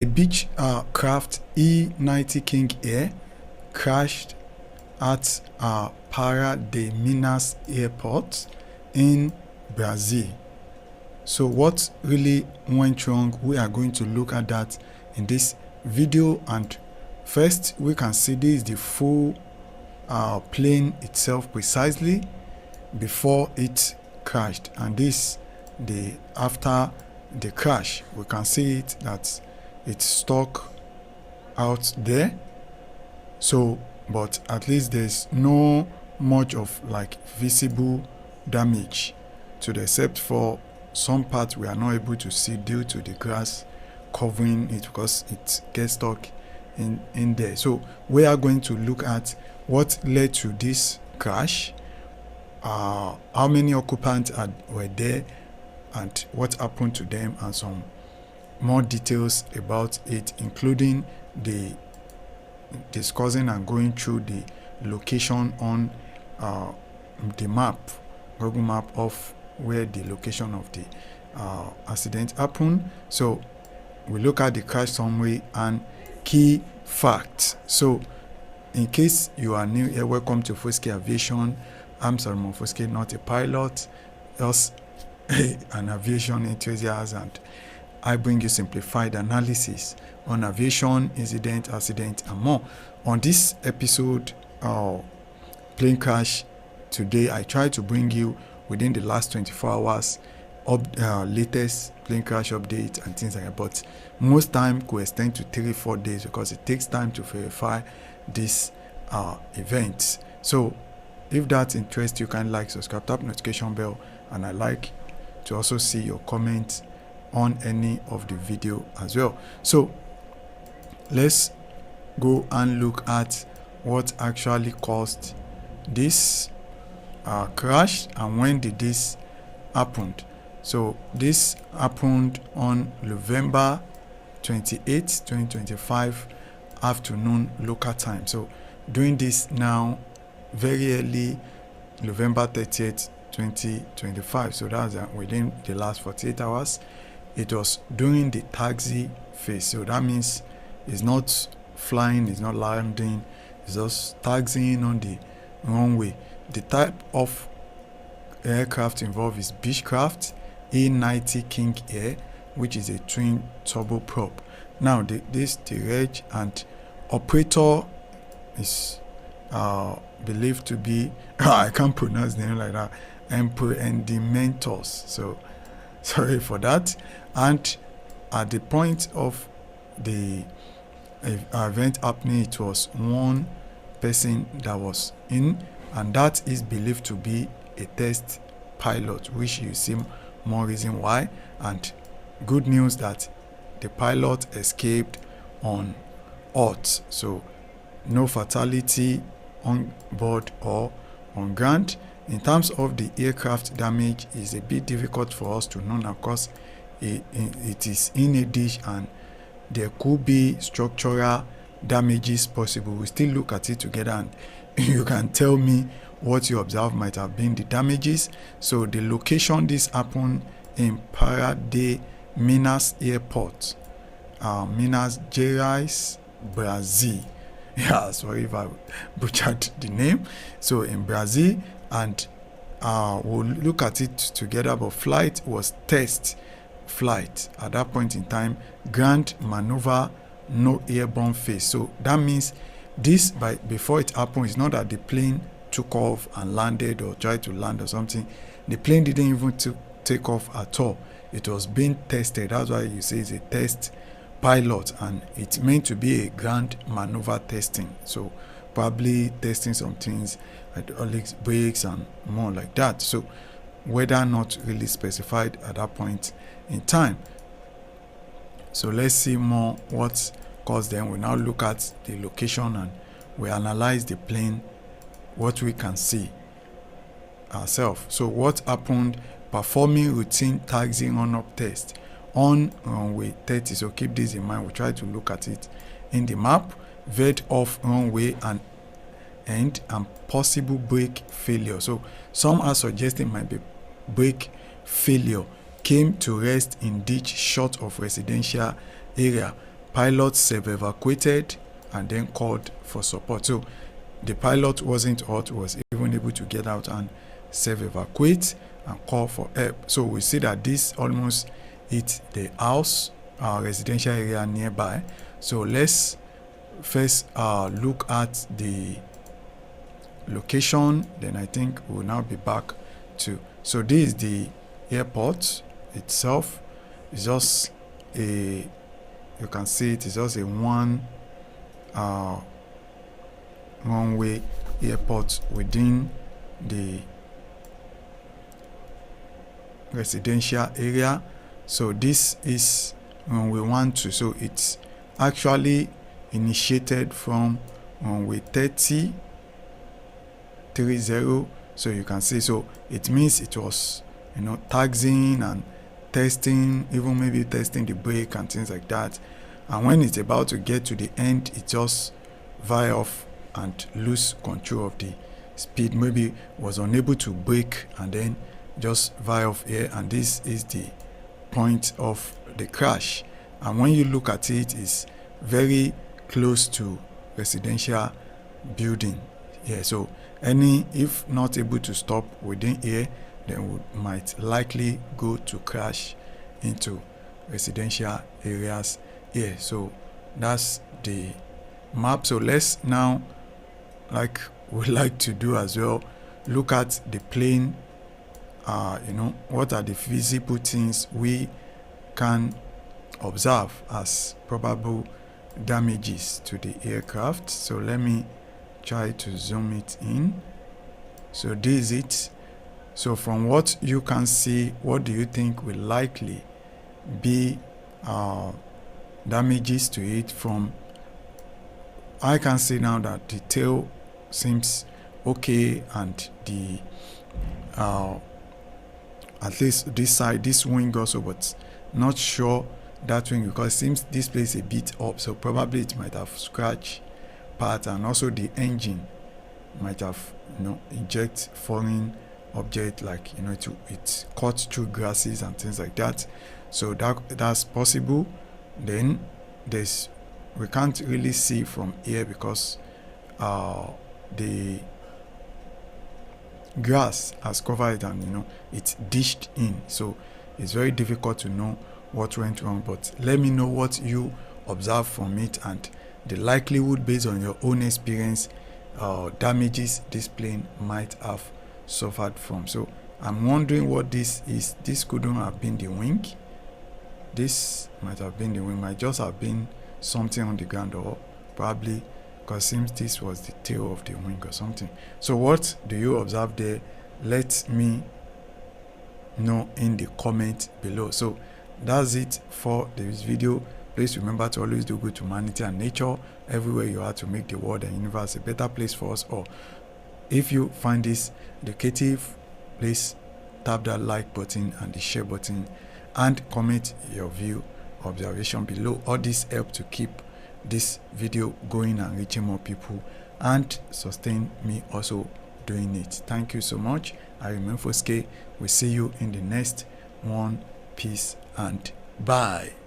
A Beechcraft E90 King Air crashed at Pará de Minas Airport in Brazil. So what really went wrong? We are going to look at that in this video, and first we can see this is the full plane itself precisely before it crashed, and this the after the crash. We can see it that it's stuck out there. So but at least there's no much of like visible damage to the, except for some parts we are not able to see due to the grass covering it because it gets stuck in there. So we are going to look at what led to this crash, how many occupants were there and what happened to them, and some more details about it, including the discussing and going through the location on the map, Google map, of where the location of the accident happened. So we look at the crash summary and key facts. So in case you are new here, welcome to Foskaay Aviation. I'm Solomon Foskaay, not a pilot, just an aviation enthusiast, and I bring you simplified analysis on aviation, incident, accident, and more. On this episode, plane crash today, I try to bring you within the last 24 hours latest plane crash update and things like that. But most time could extend to 3-4 days because it takes time to verify this events. So if that interests you, can like, subscribe, tap notification bell, and I like to also see your comments on any of the video as well. So let's go and look at what actually caused this crash and when did this happen. So this happened on November 28, 2025 afternoon local time. So doing this now very early November 30th 2025, so that's within the last 48 hours. It was during the taxi phase, so that means it's not flying, it's not landing, it's just taxiing on the runway. The type of aircraft involved is Beechcraft E90 King Air, which is a twin turboprop. Now the reg and operator is believed to be I can't pronounce the name like that, Ep13. So sorry for that. And at the point of the event happening, it was one person that was in, and that is believed to be a test pilot, which you see more reason why. And good news that the pilot escaped on unhurt, so no fatality on board or on ground. In terms of the aircraft damage, is a bit difficult for us to know now because it is in a dish and there could be structural damages possible. We still look at it together and you can tell me what you observe might have been the damages. So the location this happened in Pára de Minas Airport, Minas Gerais, Brazil. Yeah, sorry if I butchered the name. So in Brazil, and we'll look at it together, but flight was test flight at that point in time, ground maneuver, no airborne phase. So that means this, before it happened, it's not that the plane took off and landed or tried to land or something. The plane didn't even take off at all. It was being tested. That's why you say it's a test pilot, and it's meant to be a ground maneuver testing. So probably testing some things, hydraulics, brakes, and more like that. So whether not really specified at that point in time. So let's see more what caused them. We now look at the location and we analyze the plane, what we can see ourselves. So what happened? Performing routine taxiing on-up test on runway 30. So keep this in mind. We try to look at it in the map. Veered off runway and end and possible brake failure. So some are suggesting might be brake failure. Came to rest in ditch short of residential area. pilot self-evacuated and then called for support. So the pilot wasn't hurt, was even able to get out and self-evacuate and call for help. So we see that this almost hit the house, residential area nearby. So let's first look at the location, then I think we'll now be back to. So this is the airport itself. It's just a, you can see it is just a one runway airport within the residential area. So this is runway 12. So it's actually initiated from runway 30. So you can see, so it means it was, taxiing and testing, even maybe testing the brake and things like that. And when it's about to get to the end, it just veer off and lose control of the speed, maybe was unable to brake and then just veer off here, and this is the point of the crash. And when you look at it, it's very close to residential building here. So if not able to stop within here, then we might likely go to crash into residential areas here. So that's the map. So let's now, like we like to do as well, look at the plane. What are the visible things we can observe as probable damages to the aircraft. So let me try to zoom it in. So this is it. So from what you can see, what do you think will likely be damages to it? From I can see now that the tail seems okay, and the at least this side, this wing also, but not sure that wing, because it seems this place a bit up, so probably it might have scratched part, and also the engine might have inject foreign object, like it cut through grasses and things like that. So that's possible. Then we can't really see from here because the grass has covered it, and it's dished in, so it's very difficult to know what went wrong. But let me know what you observe from it and the likelihood based on your own experience damages this plane might have suffered from. So I'm wondering what this is. This couldn't have been the wing. This might have been the wing, might just have been something on the ground, or probably because seems this was the tail of the wing or something. So what do you observe there? Let me know in the comment below. So that's it for this video. Please remember to always do good to humanity and nature everywhere you are, to make the world and universe a better place for us all. If you find this educative, please tap that like button and the share button, and comment your view observation below. All this help to keep this video going and reaching more people, and sustain me also doing it. Thank you so much. I remain Foskaay. We'll see you in the next one. Peace and bye.